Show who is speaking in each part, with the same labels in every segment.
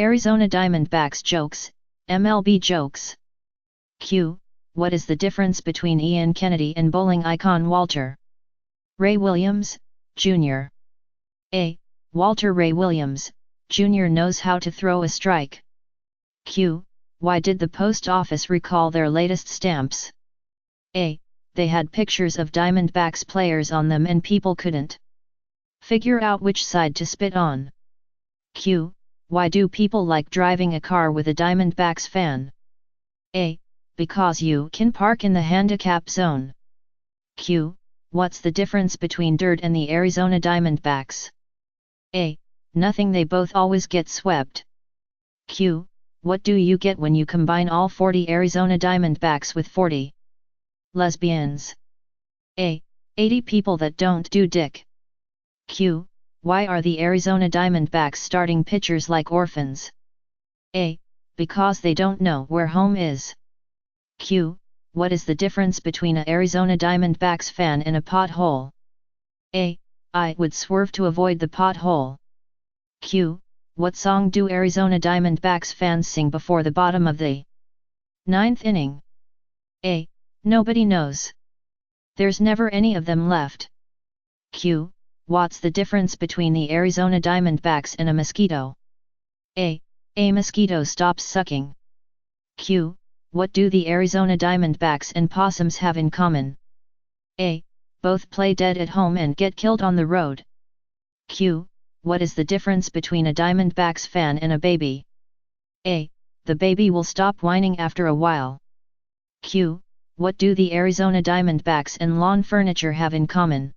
Speaker 1: Arizona Diamondbacks jokes, MLB jokes. Q. What is the difference between Ian Kennedy and bowling icon Walter Ray Williams, Jr.? A. Walter Ray Williams, Jr. knows how to throw a strike. Q. Why did the post office recall their latest stamps? A. They had pictures of Diamondbacks players on them and people couldn't figure out which side to spit on. Q. Why do people like driving a car with a Diamondbacks fan? A. Because you can park in the handicap zone. Q. What's the difference between dirt and the Arizona Diamondbacks? A. Nothing, they both always get swept. Q. What do you get when you combine all 40 Arizona Diamondbacks with 40 lesbians? A. 80 people that don't do dick. Q. Why are the Arizona Diamondbacks starting pitchers like orphans? A. Because they don't know where home is. Q. What is the difference between a Arizona Diamondbacks fan and a pothole? A. I would swerve to avoid the pothole. Q. What song do Arizona Diamondbacks fans sing before the bottom of the ninth inning? A. Nobody knows. There's never any of them left. Q. What's the difference between the Arizona Diamondbacks and a mosquito? A. A mosquito stops sucking. Q. What do the Arizona Diamondbacks and possums have in common? A. Both play dead at home and get killed on the road. Q. What is the difference between a Diamondbacks fan and a baby? A. The baby will stop whining after a while. Q. What do the Arizona Diamondbacks and lawn furniture have in common?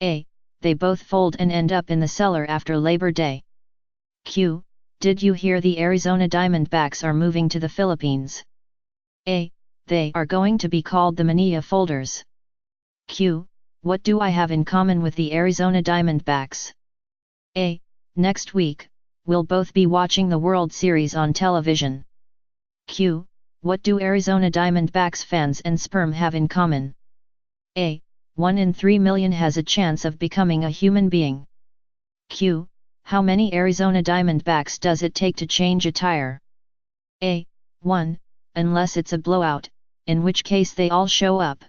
Speaker 1: A. They both fold and end up in the cellar after Labor Day. Q. Did you hear the Arizona Diamondbacks are moving to the Philippines? A. They are going to be called the Manila Folders. Q. What do I have in common with the Arizona Diamondbacks? A. Next week, we'll both be watching the World Series on television. Q. What do Arizona Diamondbacks fans and sperm have in common? A. 1 in 3 million has a chance of becoming a human being. Q. How many Arizona Diamondbacks does it take to change a tire? A. 1, unless it's a blowout, in which case they all show up.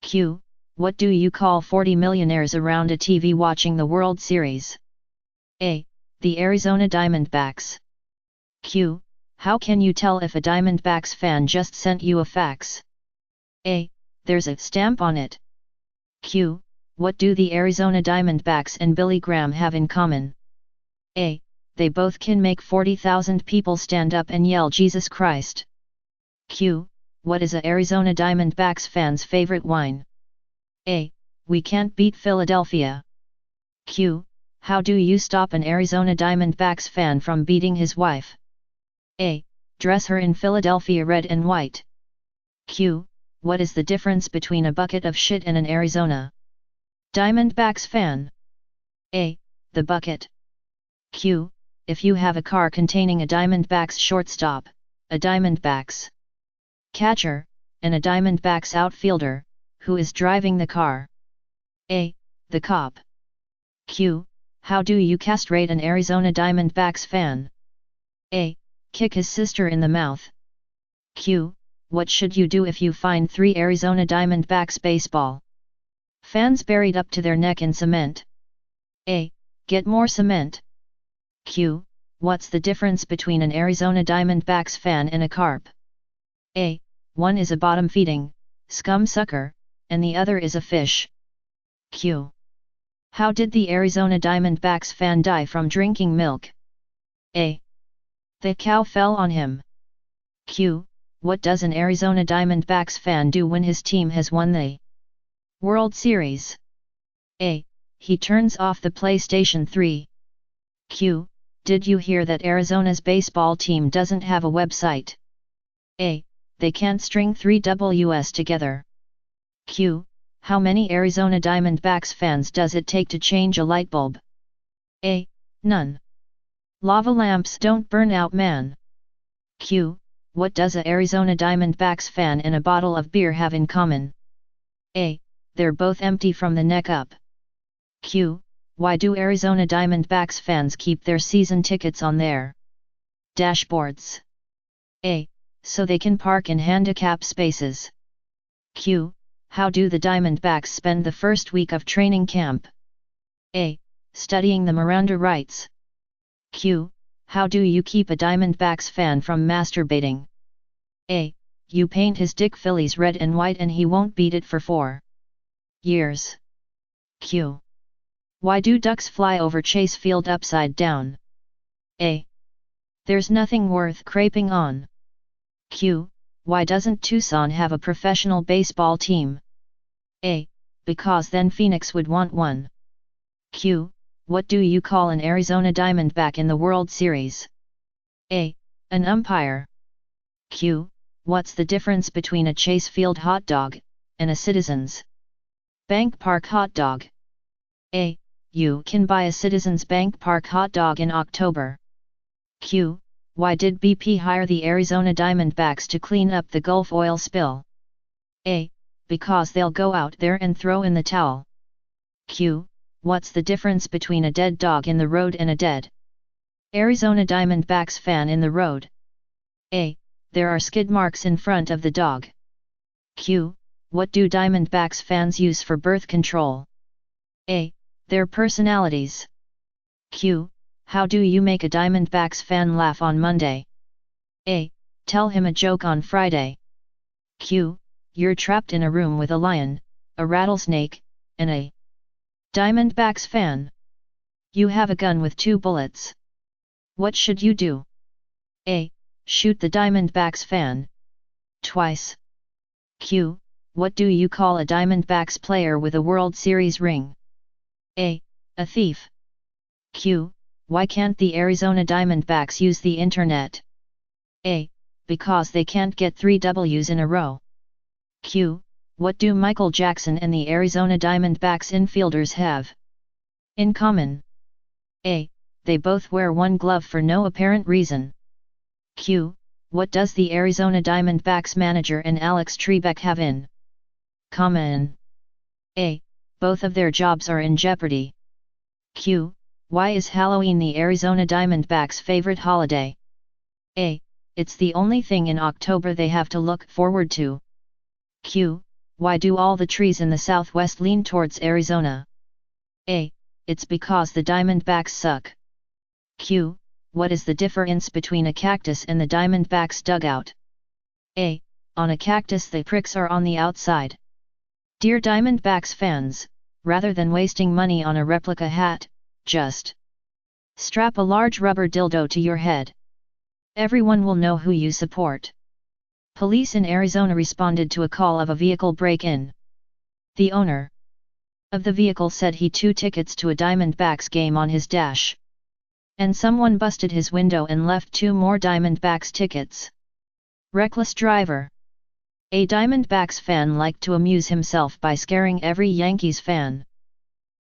Speaker 1: Q. What do you call 40 millionaires around a TV watching the World Series? A. The Arizona Diamondbacks. Q. How can you tell if a Diamondbacks fan just sent you a fax? A. There's a stamp on it. Q. What do the Arizona Diamondbacks and Billy Graham have in common? A. They both can make 40,000 people stand up and yell Jesus Christ. Q. What is a Arizona Diamondbacks fan's favorite wine? A. We can't beat Philadelphia. Q. How do you stop an Arizona Diamondbacks fan from beating his wife? A. Dress her in Philadelphia red and white. Q. What is the difference between a bucket of shit and an Arizona Diamondbacks fan? A. The bucket. Q. If you have a car containing a Diamondbacks shortstop, a Diamondbacks catcher, and a Diamondbacks outfielder, who is driving the car? A. The cop. Q. How do you castrate an Arizona Diamondbacks fan? A. Kick his sister in the mouth. Q. What should you do if you find 3 Arizona Diamondbacks baseball fans buried up to their neck in cement? A. Get more cement. Q. What's the difference between an Arizona Diamondbacks fan and a carp? A. One is a bottom-feeding scum sucker, and the other is a fish. Q. How did the Arizona Diamondbacks fan die from drinking milk? A. The cow fell on him. Q. What does an Arizona Diamondbacks fan do when his team has won the World Series? A. He turns off the PlayStation 3. Q. Did you hear that Arizona's baseball team doesn't have a website? A. They can't string 3 Ws together. Q. How many Arizona Diamondbacks fans does it take to change a light bulb? A. None. Lava lamps don't burn out, man. Q. What does a Arizona Diamondbacks fan and a bottle of beer have in common? A. They're both empty from the neck up. Q. Why do Arizona Diamondbacks fans keep their season tickets on their Dashboards. A. So they can park in handicap spaces. Q. How do the Diamondbacks spend the first week of training camp? A. Studying the Miranda rights. Q. How do you keep a Diamondbacks fan from masturbating? A. You paint his dick Phillies red and white and he won't beat it for 4 years. Q. Why do ducks fly over Chase Field upside down? A. There's nothing worth craping on. Q. Why doesn't Tucson have a professional baseball team? A. Because then Phoenix would want one. Q. What do you call an Arizona Diamondback in the World Series? A. An umpire. Q. What's the difference between a Chase Field hot dog and a Citizens Bank Park hot dog? A. You can buy a Citizens Bank Park hot dog in October. Q. Why did BP hire the Arizona Diamondbacks to clean up the Gulf oil spill? A. Because they'll go out there and throw in the towel. Q. What's the difference between a dead dog in the road and a dead Arizona Diamondbacks fan in the road? A. There are skid marks in front of the dog. Q. What do Diamondbacks fans use for birth control? A. Their personalities. Q. How do you make a Diamondbacks fan laugh on Monday? A. Tell him a joke on Friday. Q. You're trapped in a room with a lion, a rattlesnake, and a Diamondbacks fan. You have a gun with 2 bullets. What should you do? A. Shoot the Diamondbacks fan. Twice. Q. What do you call a Diamondbacks player with a World Series ring? A. A thief. Q. Why can't the Arizona Diamondbacks use the internet? A. Because they can't get 3 W's in a row. Q. What do Michael Jackson and the Arizona Diamondbacks infielders have in common? A. They both wear one glove for no apparent reason. Q. What does the Arizona Diamondbacks manager and Alex Trebek have in common? A. Both of their jobs are in jeopardy. Q. Why is Halloween the Arizona Diamondbacks' favorite holiday? A. It's the only thing in October they have to look forward to. Q. Why do all the trees in the southwest lean towards Arizona? A. It's because the Diamondbacks suck. Q. What is the difference between a cactus and the Diamondbacks dugout? A. On a cactus the pricks are on the outside. Dear Diamondbacks fans, rather than wasting money on a replica hat, just strap a large rubber dildo to your head. Everyone will know who you support. Police in Arizona responded to a call of a vehicle break-in. The owner of the vehicle said he 2 tickets to a Diamondbacks game on his dash. And someone busted his window and left 2 more Diamondbacks tickets. Reckless driver. A Diamondbacks fan liked to amuse himself by scaring every Yankees fan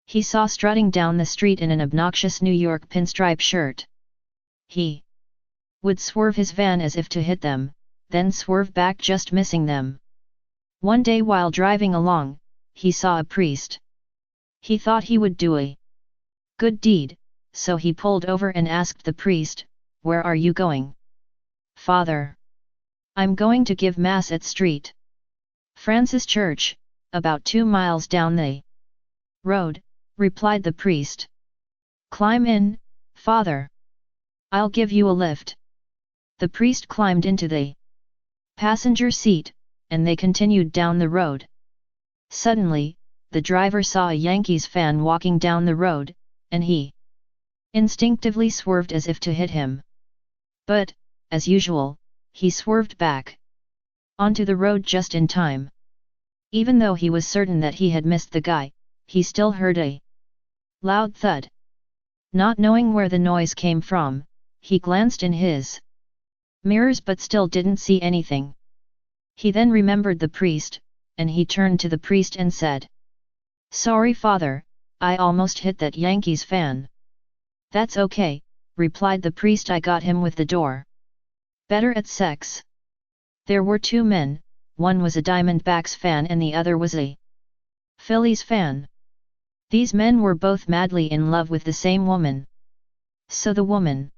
Speaker 1: he saw strutting down the street in an obnoxious New York pinstripe shirt. He would swerve his van as if to hit them, then swerve back just missing them. One day while driving along, he saw a priest. He thought he would do a good deed, so he pulled over and asked the priest, "Where are you going?" "Father, I'm going to give Mass at St. Francis Church, about 2 miles down the road," replied the priest. "Climb in, Father. I'll give you a lift." The priest climbed into the passenger seat, and they continued down the road. Suddenly, the driver saw a Yankees fan walking down the road, and he instinctively swerved as if to hit him. But, as usual, he swerved back onto the road just in time. Even though he was certain that he had missed the guy, he still heard a loud thud. Not knowing where the noise came from, he glanced in his mirrors but still didn't see anything. He then remembered the priest, and he turned to the priest and said, "Sorry, Father, I almost hit that Yankees fan." "That's okay," replied the priest, "I got him with the door." Better at sex. There were 2 men, one was a Diamondbacks fan and the other was a Phillies fan. These men were both madly in love with the same woman. So the woman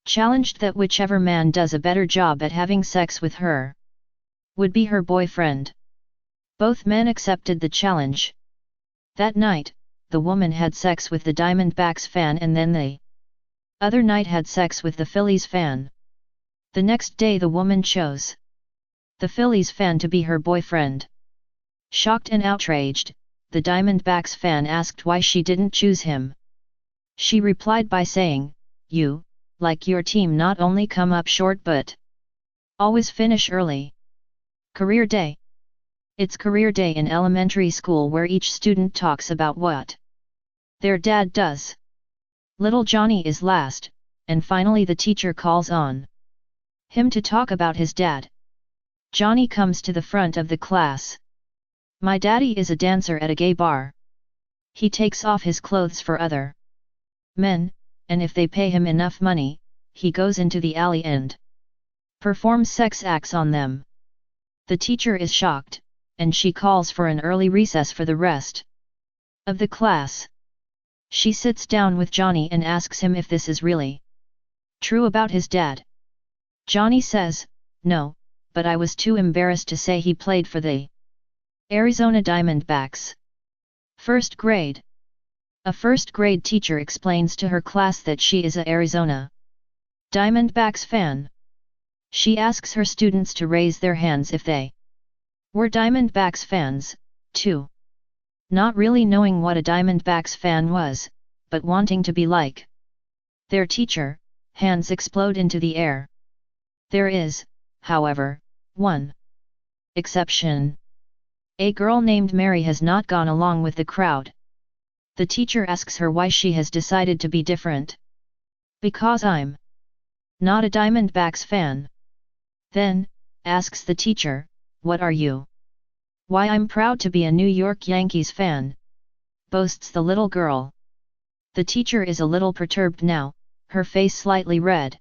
Speaker 1: challenged that whichever man does a better job at having sex with her would be her boyfriend. Both men accepted the challenge. That night, the woman had sex with the Diamondbacks fan and then the other night had sex with the Phillies fan. The next day the woman chose the Phillies fan to be her boyfriend. Shocked and outraged, the Diamondbacks fan asked why she didn't choose him. She replied by saying, "You, like your team, not only come up short but always finish early." Career Day. It's career day in elementary school where each student talks about what their dad does. Little Johnny is last, and finally the teacher calls on him to talk about his dad. Johnny comes to the front of the class. "My daddy is a dancer at a gay bar. He takes off his clothes for other men, and if they pay him enough money, he goes into the alley and performs sex acts on them." The teacher is shocked, and she calls for an early recess for the rest of the class. She sits down with Johnny and asks him if this is really true about his dad. Johnny says, "No, but I was too embarrassed to say he played for the Arizona Diamondbacks." First grade. A first grade teacher explains to her class that she is a Arizona Diamondbacks fan. She asks her students to raise their hands if they were Diamondbacks fans, too. Not really knowing what a Diamondbacks fan was, but wanting to be like their teacher, hands explode into the air. There is, however, one exception. A girl named Mary has not gone along with the crowd. The teacher asks her why she has decided to be different. "Because I'm not a Diamondbacks fan." Then, asks the teacher, "What are you?" "Why, I'm proud to be a New York Yankees fan," boasts the little girl. The teacher is a little perturbed now, her face slightly red.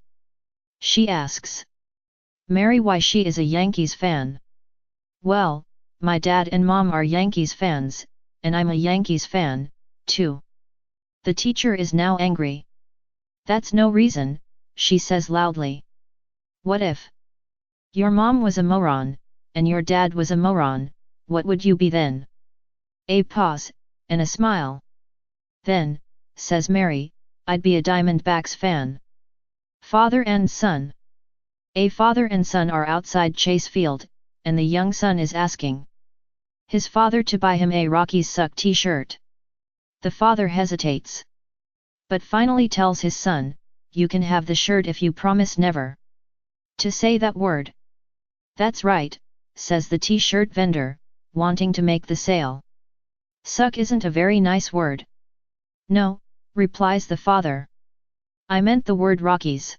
Speaker 1: She asks Mary why she is a Yankees fan. "Well, my dad and mom are Yankees fans, and I'm a Yankees fan, too." The teacher is now angry. "That's no reason," she says loudly. "What if your mom was a moron, and your dad was a moron, what would you be then?" A pause, and a smile. "Then," says Mary, "I'd be a Diamondbacks fan." Father and son. A father and son are outside Chase Field, and the young son is asking his father to buy him a Rockies Suck t-shirt. The father hesitates, but finally tells his son, "You can have the shirt if you promise never to say that word." "That's right," says the t-shirt vendor, wanting to make the sale. "Suck isn't a very nice word." "No," replies the father. "I meant the word Rockies."